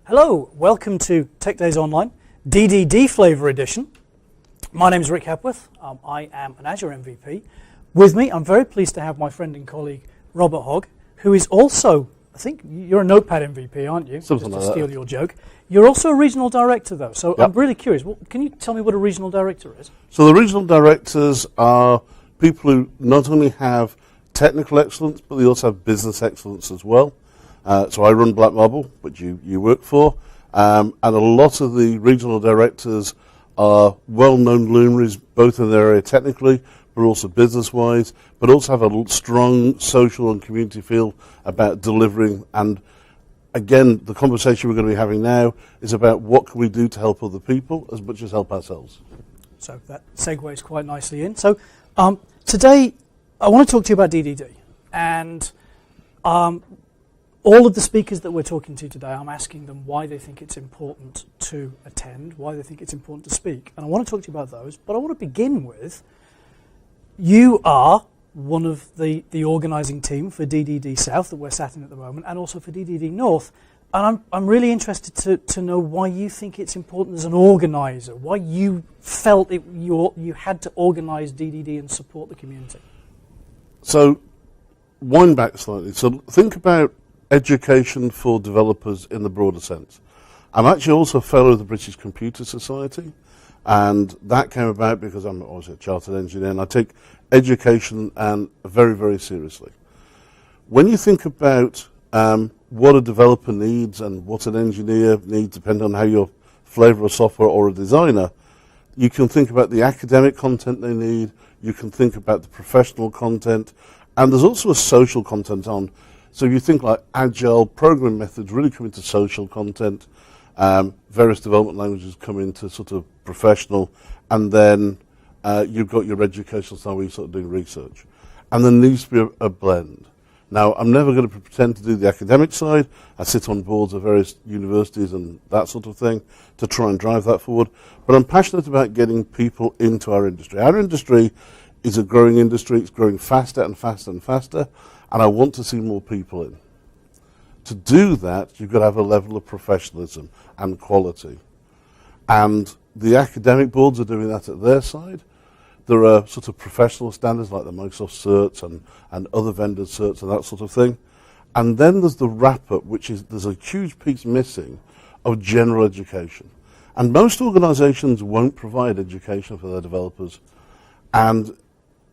Hello, welcome to Tech Days Online, DDD Flavor Edition. My name is Rick Hepworth. I am an Azure MVP. With me, I'm very pleased to have my friend and colleague, Robert Hogg, who is also, I think you're a Notepad MVP, aren't you? Something like that. Just to steal your joke. You're also a regional director, though, so Yep. I'm really curious. Can you tell me what a regional director is? So the regional directors are people who not only have technical excellence, but they also have business excellence as well. So I run Black Marble, which you work for, and a lot of the regional directors are well-known luminaries, both in their area technically, but also business-wise, but also have a strong social and community feel about delivering. And again, the conversation we're going to be having now is about what can we do to help other people as much as help ourselves. So that segues quite nicely in. So today, I want to talk to you about DDD. And all of the speakers that we're talking to today, I'm asking them why they think it's important to attend, why they think it's important to speak. And I want to talk to you about those, but I want to begin with, you are one of the organising team for DDD South that we're sat in at the moment, and also for DDD North. And I'm really interested to know why you think it's important as an organiser, why you felt you had to organise DDD and support the community. So, wind back slightly. So think about education for developers in the broader sense. I'm actually also a fellow of the British Computer Society, and that came about because I'm obviously a chartered engineer, and I take education very, very seriously. When you think about what a developer needs and what an engineer needs, depending on how your flavour of software or a designer, you can think about the academic content they need, you can think about the professional content, and there's also a social content on. So you think like agile programming methods really come into social content, various development languages come into sort of professional, and then you've got your educational style where you're sort of doing research. And there needs to be a blend. Now, I'm never going to pretend to do the academic side. I sit on boards of various universities and that sort of thing to try and drive that forward. But I'm passionate about getting people into our industry. Our industry is a growing industry. It's growing faster and faster and faster. And I want to see more people in. To do that, you've got to have a level of professionalism and quality. And the academic boards are doing that at their side. There are sort of professional standards like the Microsoft certs and other vendor certs and that sort of thing. And then there's the wrap-up, which is there's a huge piece missing of general education. And most organizations won't provide education for their developers. And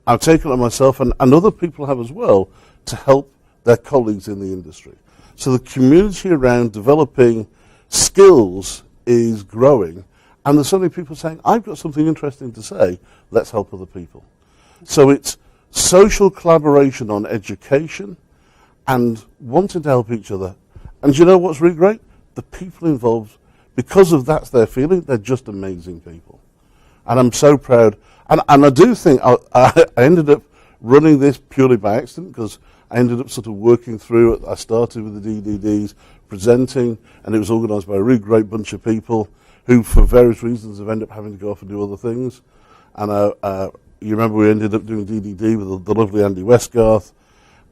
I've taken it on myself, and other people have as well, to help their colleagues in the industry. So the community around developing skills is growing, and there's so many people saying, I've got something interesting to say, let's help other people. So it's social collaboration on education and wanting to help each other. And you know what's really great? The people involved, because of that's their feeling, they're just amazing people. And I'm so proud. And I do think I ended up running this purely by accident, because I ended up sort of working through it. I started with the DDDs, presenting, and it was organised by a really great bunch of people who, for various reasons, have ended up having to go off and do other things. And you remember we ended up doing DDD with the lovely Andy Westgarth,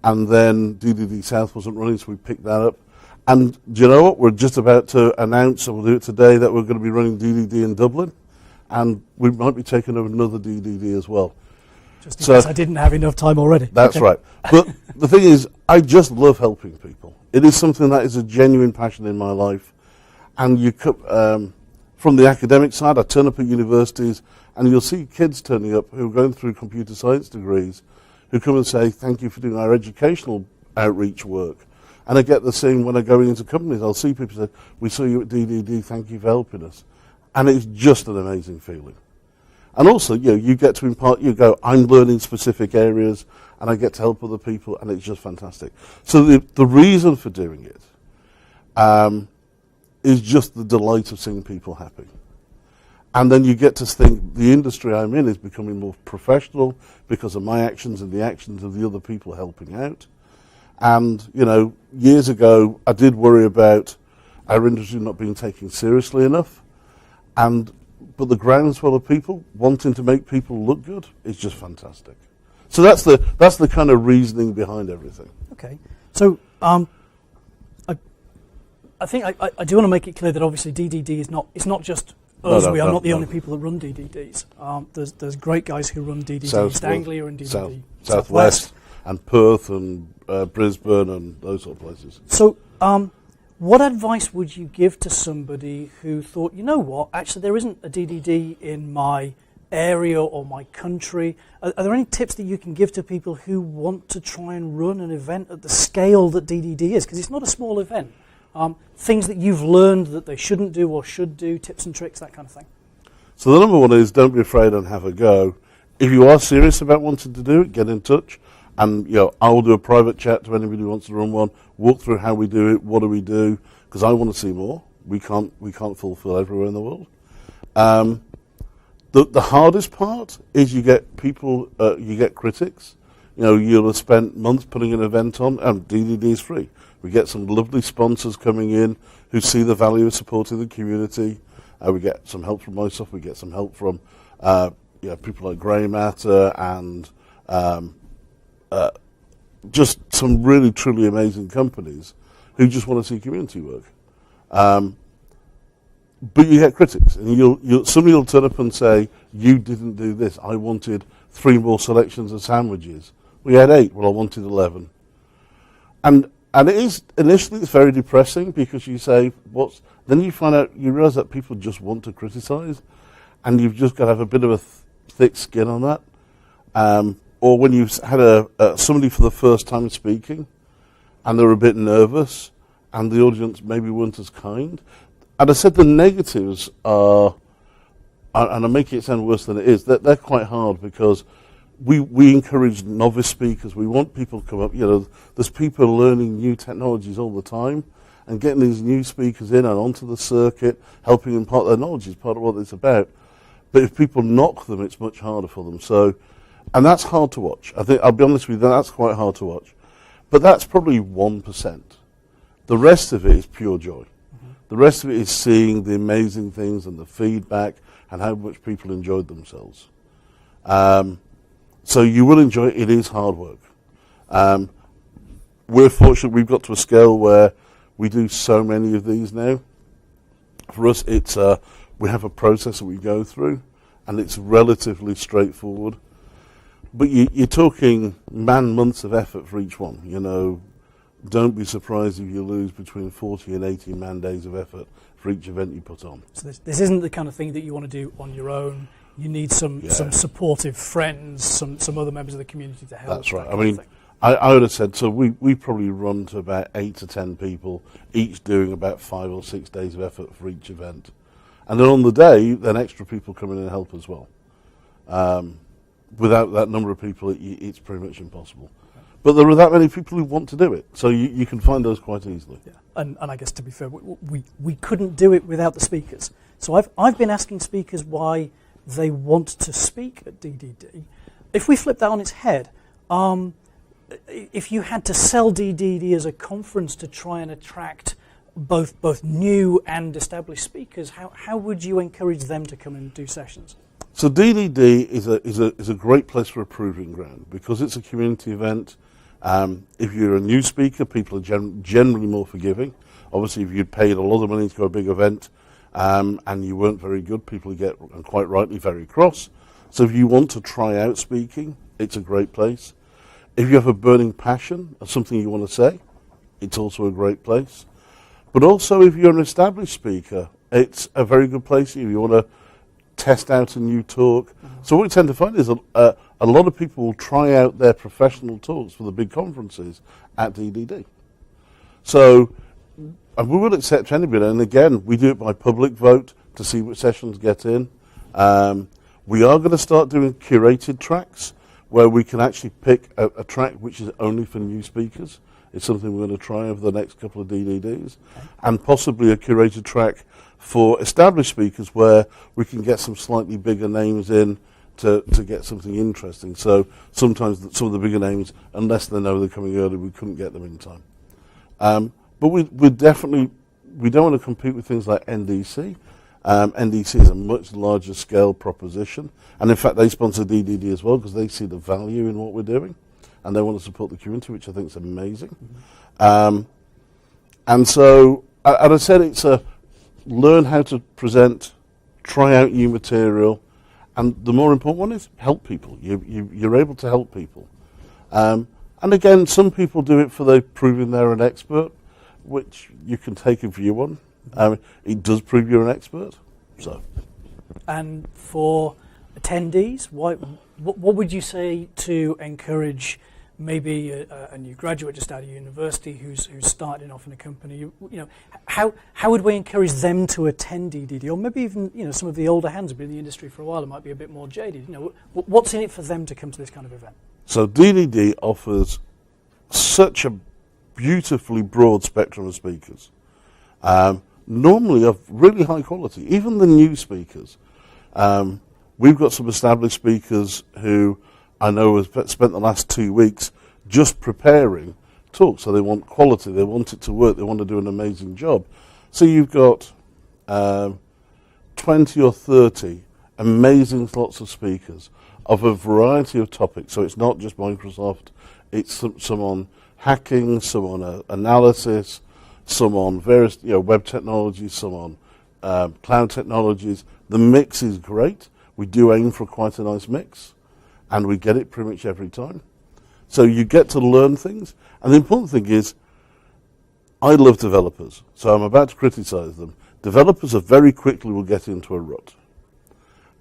and then DDD South wasn't running, so we picked that up. And do you know what? We're just about to announce, and we'll do it today, that we're going to be running DDD in Dublin, and we might be taking over another DDD as well. Just in case I didn't have enough time already. That's right. But the thing is, I just love helping people. It is something that is a genuine passion in my life. And you could, from the academic side, I turn up at universities, and you'll see kids turning up who are going through computer science degrees who come and say, thank you for doing our educational outreach work. And I get the same when I go into companies. I'll see people say, we saw you at DDD, thank you for helping us. And it's just an amazing feeling. And also, you get to impart, you go, I'm learning specific areas, and I get to help other people, and it's just fantastic. So the reason for doing it is just the delight of seeing people happy. And then you get to think the industry I'm in is becoming more professional because of my actions and the actions of the other people helping out. And, years ago, I did worry about our industry not being taken seriously enough. But the groundswell of people wanting to make people look good is just fantastic. So that's the kind of reasoning behind everything. Okay. So I think I do want to make it clear that obviously DDD is not, it's not just us, we are not the only people that run DDDs. There's great guys who run DDD East Anglia and DDD Southwest and Perth and Brisbane and those sort of places. So what advice would you give to somebody who thought, you know what, actually there isn't a DDD in my area or my country? Are there any tips that you can give to people who want to try and run an event at the scale that DDD is? Because it's not a small event. Things that you've learned that they shouldn't do or should do, tips and tricks, that kind of thing. So the number one is don't be afraid and have a go. If you are serious about wanting to do it, get in touch. And I will do a private chat to anybody who wants to run one, walk through how we do it, what do we do, because I want to see more. We can't fulfill everywhere in the world. The hardest part is you get people, you get critics. You'll have spent months putting an event on, and DDD is free. We get some lovely sponsors coming in who see the value of supporting the community. We get some help from myself. We get some help from people like Grey Matter and just some really, truly amazing companies who just want to see community work. But you get critics, and somebody will turn up and say, you didn't do this. I wanted 3 more selections of sandwiches. We had 8. Well, I wanted 11. And it is, initially, it's very depressing because you say, then you find out, you realise that people just want to criticise, and you've just got to have a bit of a thick skin on that. Or when you've had somebody for the first time speaking, and they're a bit nervous, and the audience maybe weren't as kind. And I said the negatives are, and I make it sound worse than it is, they're quite hard because we encourage novice speakers. We want people to come up. There's people learning new technologies all the time, and getting these new speakers in and onto the circuit, helping impart their knowledge is part of what it's about. But if people knock them, it's much harder for them. So, and that's hard to watch. I think, I'll be honest with you, that's quite hard to watch. But that's probably 1%. The rest of it is pure joy. The rest of it is seeing the amazing things and the feedback and how much people enjoyed themselves. So you will enjoy it. It is hard work. We're fortunate we've got to a scale where we do so many of these now. For us, it's we have a process that we go through, and it's relatively straightforward. But you're talking man-months of effort for each one. Don't be surprised if you lose between 40 and 80 man-days of effort for each event you put on. So this isn't the kind of thing that you want to do on your own. You need some supportive friends, some other members of the community to help. That's right. I would have said, so we probably run to about 8 to 10 people, each doing about 5 or 6 days of effort for each event. And then on the day, then extra people come in and help as well. Without that number of people, it's pretty much impossible. But there are that many people who want to do it, so you can find those quite easily. Yeah. And I guess, to be fair, we couldn't do it without the speakers. So I've been asking speakers why they want to speak at DDD. If we flip that on its head, if you had to sell DDD as a conference to try and attract both new and established speakers, how would you encourage them to come and do sessions? So DDD is a great place for a proving ground because it's a community event. If you're a new speaker, people are generally more forgiving. Obviously, if you'd paid a lot of money to go to a big event and you weren't very good, people get, and quite rightly, very cross. So if you want to try out speaking, it's a great place. If you have a burning passion or something you want to say, it's also a great place. But also, if you're an established speaker, it's a very good place if you want to test out a new talk. Mm-hmm. So what we tend to find is a lot of people will try out their professional talks for the big conferences at DDD. So and we will accept anybody, and again, we do it by public vote to see which sessions get in. We are going to start doing curated tracks where we can actually pick a track which is only for new speakers. It's something we're going to try over the next couple of DDDs, and possibly a curated track for established speakers where we can get some slightly bigger names in to get something interesting. So sometimes some of the bigger names, unless they know they're coming early, we couldn't get them in time. But we don't want to compete with things like NDC. NDC is a much larger scale proposition, and in fact they sponsor DDD as well because they see the value in what we're doing, and they want to support the community, which I think is amazing. And so and I said it's a learn how to present, try out new material, and the more important one is help people. You're able to help people. And again, some people do it for they proving they're an expert, which you can take a view on. It does prove you're an expert. So, and for attendees, what would you say to encourage maybe a new graduate just out of university who's starting off in a company? You know, how would we encourage them to attend DDD, or maybe even some of the older hands who've been in the industry for a while and might be a bit more jaded? What's in it for them to come to this kind of event? So DDD offers such a beautifully broad spectrum of speakers, normally of really high quality. Even the new speakers, we've got some established speakers who I know have spent the last 2 weeks just preparing talks. So they want quality, they want it to work, they want to do an amazing job. So you've got 20 or 30 amazing slots of speakers of a variety of topics. So it's not just Microsoft, it's some on hacking, some on analysis, some on various web technologies, some on cloud technologies. The mix is great. We do aim for quite a nice mix, and we get it pretty much every time. So you get to learn things. And the important thing is, I love developers, so I'm about to criticize them. Developers are very quickly will get into a rut.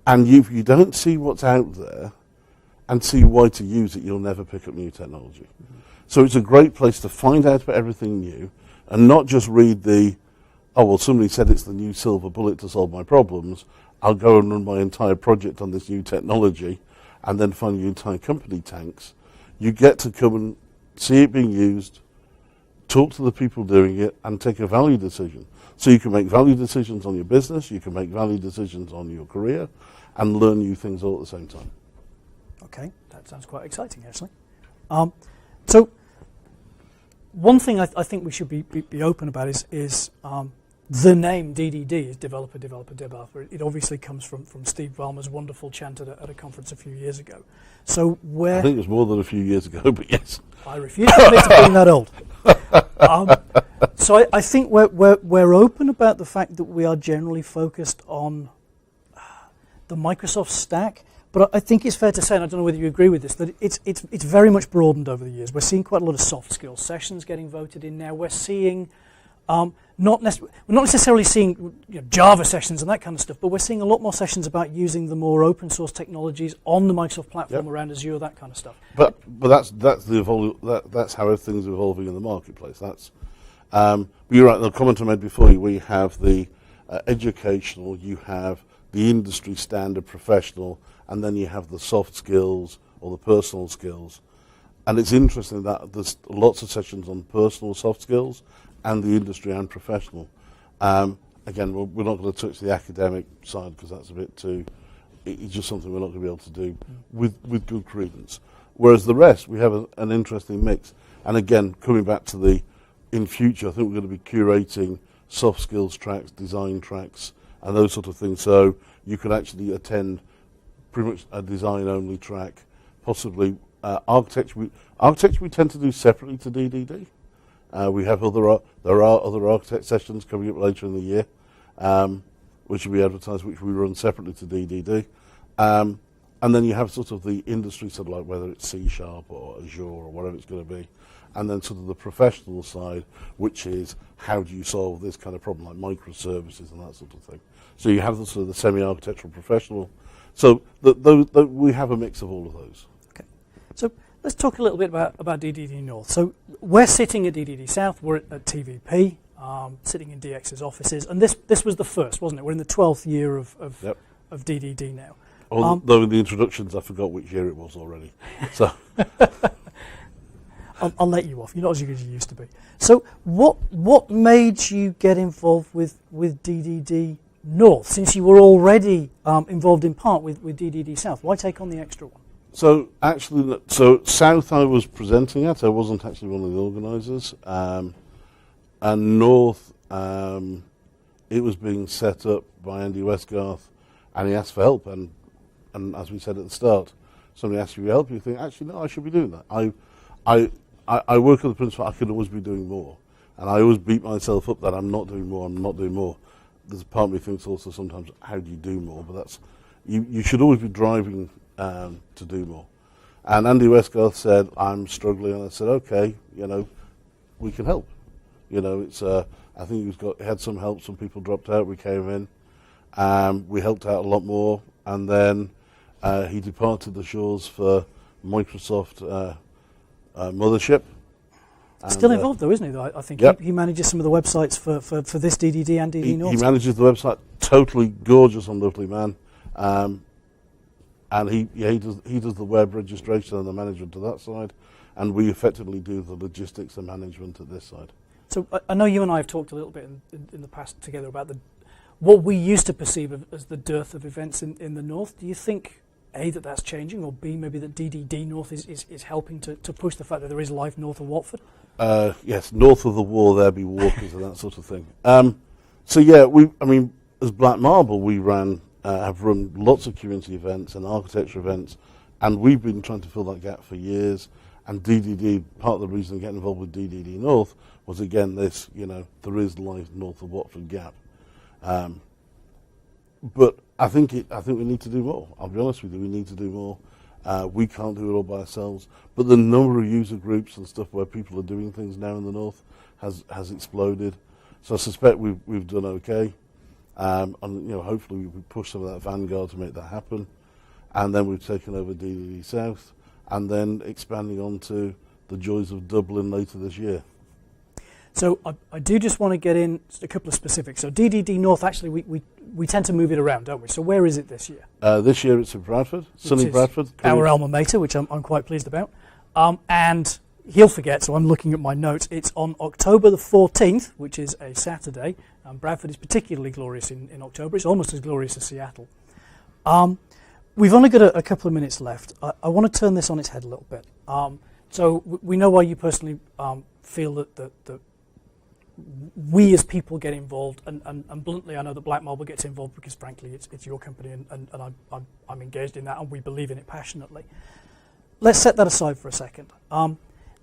And if you don't see what's out there and see why to use it, you'll never pick up new technology. Mm-hmm. So it's a great place to find out about everything new and not just read somebody said it's the new silver bullet to solve my problems. I'll go and run my entire project on this new technology and then find your entire company tanks. You get to come and see it being used, talk to the people doing it, and take a value decision. So you can make value decisions on your business, you can make value decisions on your career, and learn new things all at the same time. Okay, that sounds quite exciting, actually. So one thing I think we should be open about is the name DDD is developer. It obviously comes from Steve Ballmer's wonderful chant at a conference a few years ago. So I think it was more than a few years ago, but yes. I refuse to admit to being that old. So I think we're open about the fact that we are generally focused on the Microsoft stack, but I think it's fair to say, and I don't know whether you agree with this, that it's very much broadened over the years. We're seeing quite a lot of soft skills sessions getting voted in now. We're seeing we're not necessarily seeing Java sessions and that kind of stuff, but we're seeing a lot more sessions about using the more open source technologies on the Microsoft platform around Azure, that kind of stuff. But that's how everything's evolving in the marketplace. That's you're right. The comment I made before, where you have the educational, you have the industry standard professional, and then you have the soft skills or the personal skills. And it's interesting that there's lots of sessions on personal soft skills and the industry and professional. Again, we're not going to touch the academic side because that's a bit too, it's just something we're not going to be able to do with good credence. Whereas the rest, we have an interesting mix. And again, coming back to in future, I think we're going to be curating soft skills tracks, design tracks, and those sort of things. So you could actually attend pretty much a design-only track, possibly architecture. Architecture we tend to do separately to DDD. There are other architect sessions coming up later in the year, which will be advertised, which we run separately to DDD. And then you have sort of the industry, sort of like whether it's C# or Azure or whatever it's going to be. And then sort of the professional side, which is how do you solve this kind of problem, like microservices and that sort of thing. So you have the sort of the semi-architectural professional. So we have a mix of all of those. Okay. So let's talk a little bit about DDD North. So we're sitting at DDD South. We're at TVP, sitting in DX's offices. And this was the first, wasn't it? We're in the 12th year of DDD now. Although in the introductions, I forgot which year it was already. So I'll let you off. You're not as good as you used to be. So what made you get involved with DDD North, since you were already involved in part with DDD South? Why take on the extra one? So actually, South I was presenting at. I wasn't actually one of the organisers. And North, it was being set up by Andy Westgarth, and he asked for help. And as we said at the start, somebody asks you for help, you think, actually, no, I should be doing that. I work with the principle I could always be doing more. And I always beat myself up that I'm not doing more. There's a part of me thinks also sometimes, how do you do more? But that's, you should always be driving to do more. And Andy Westgarth said, I'm struggling. And I said, okay, we can help. It's I think he had some help. Some people dropped out. We came in. We helped out a lot more. And then he departed the shores for Microsoft Mothership. Still involved though, isn't he? Though I think he manages some of the websites for this DDD and DDD North. He manages the website. Totally gorgeous and lovely man. And he does the web registration and the management to that side, and we effectively do the logistics and management at this side. So I know you and I have talked a little bit in the past together about what we used to perceive as the dearth of events in the North. Do you think, A, that's changing, or B, maybe that DDD North is helping to push the fact that there is life north of Watford? Yes, north of the war there be walkers and that sort of thing. As Black Marble, we have run lots of community events and architecture events, and we've been trying to fill that gap for years. And DDD, part of the reason to get involved with DDD North was, again, this, there is life north of Watford gap. But I think we need to do more. I'll be honest with you, we need to do more. We can't do it all by ourselves. But the number of user groups and stuff where people are doing things now in the North has exploded. So I suspect we've done okay. And hopefully we push some of that vanguard to make that happen. And then we've taken over DDD South, and then expanding on to the joys of Dublin later this year. So I do just want to get in a couple of specifics. So DDD North, actually, we tend to move it around, don't we? So where is it this year? This year it's in Bradford, sunny Bradford. Our alma mater, which I'm quite pleased about. And he'll forget, so I'm looking at my notes. It's on October the 14th, which is a Saturday. Bradford is particularly glorious in October. It's almost as glorious as Seattle. We've only got a couple of minutes left. I want to turn this on its head a little bit. So we know why you personally feel that we as people get involved, and bluntly, I know that Black Marble gets involved because, frankly, it's your company, and I'm engaged in that, and we believe in it passionately. Let's set that aside for a second.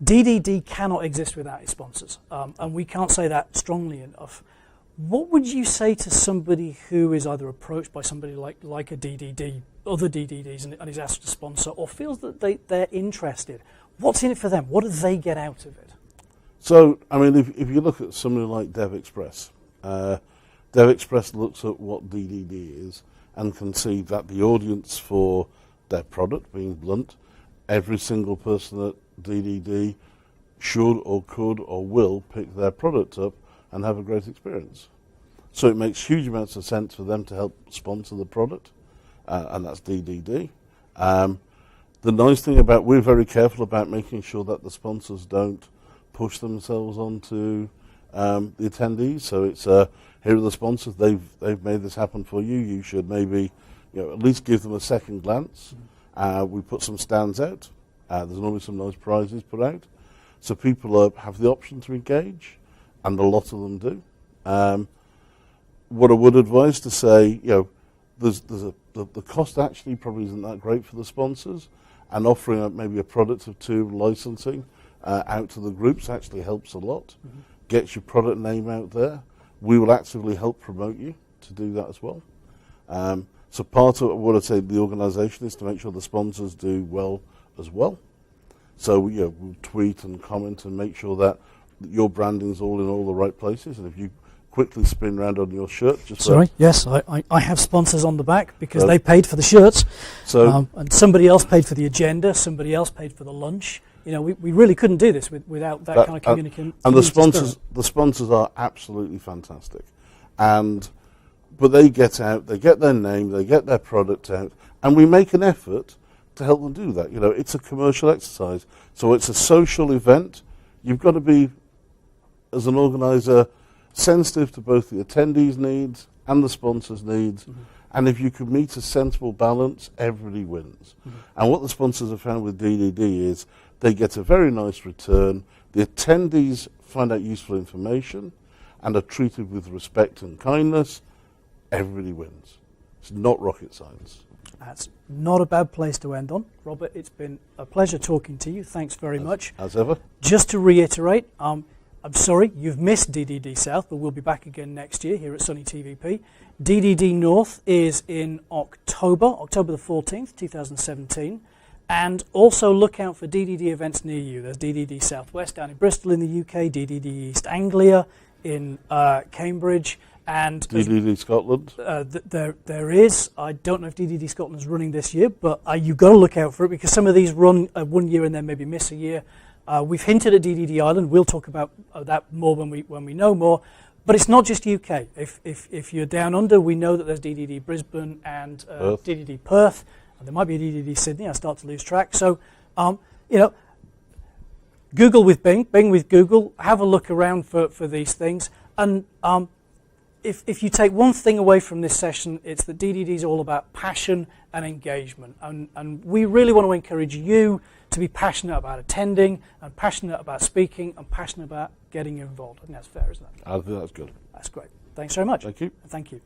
DDD cannot exist without its sponsors, and we can't say that strongly enough. What would you say to somebody who is either approached by somebody like a DDD, other DDDs, and is asked to sponsor, or feels that they're interested? What's in it for them? What do they get out of it? So, if you look at somebody like DevExpress, DevExpress looks at what DDD is and can see that the audience for their product, being blunt, every single person at DDD should or could or will pick their product up and have a great experience. So it makes huge amounts of sense for them to help sponsor the product, and that's DDD. The nice thing about, we're very careful about making sure that the sponsors don't push themselves onto the attendees. So it's here are the sponsors. They've made this happen for you. You should maybe at least give them a second glance. We put some stands out. There's normally some nice prizes put out, so people have the option to engage, and a lot of them do. What I would advise to say, the cost actually probably isn't that great for the sponsors, and offering up maybe a product or two licensing out to the groups actually helps a lot. Mm-hmm. Gets your product name out there. We will actively help promote you to do that as well. So part of what I'd say the organisation is to make sure the sponsors do well as well. So we'll tweet and comment and make sure that your branding's all in all the right places. And if you quickly spin around on your shirt, yes, I have sponsors on the back because they paid for the shirts. So and somebody else paid for the agenda. Somebody else paid for the lunch. We really couldn't do this without that kind of communication. And the sponsors are absolutely fantastic. But they get out, they get their name, they get their product out, and we make an effort to help them do that. It's a commercial exercise. So it's a social event. You've got to be, as an organiser, sensitive to both the attendees' needs and the sponsors' needs. Mm-hmm. And if you can meet a sensible balance, everybody wins. Mm-hmm. And what the sponsors have found with DDD is they get a very nice return. The attendees find out useful information and are treated with respect and kindness. Everybody wins. It's not rocket science. That's not a bad place to end on. Robert, it's been a pleasure talking to you. Thanks very much. As ever. Just to reiterate, I'm sorry, you've missed DDD South, but we'll be back again next year here at Sunny TVP. DDD North is in October the 14th, 2017. And also look out for DDD events near you. There's DDD Southwest down in Bristol in the UK, DDD East Anglia in Cambridge, and DDD Scotland. There is. I don't know if DDD Scotland's running this year, but you've got to look out for it because some of these run 1 year and then maybe miss a year. We've hinted at DDD Ireland. We'll talk about that more when we know more. But it's not just UK. If you're down under, we know that there's DDD Brisbane and DDD Perth. And there might be a DDD Sydney. I start to lose track. So, Google with Bing, Bing with Google. Have a look around for these things. And if you take one thing away from this session, it's that DDD is all about passion and engagement. And we really want to encourage you to be passionate about attending and passionate about speaking and passionate about getting involved. I think that's fair, isn't it? I think that's good. That's great. Thanks very much. Thank you. Thank you.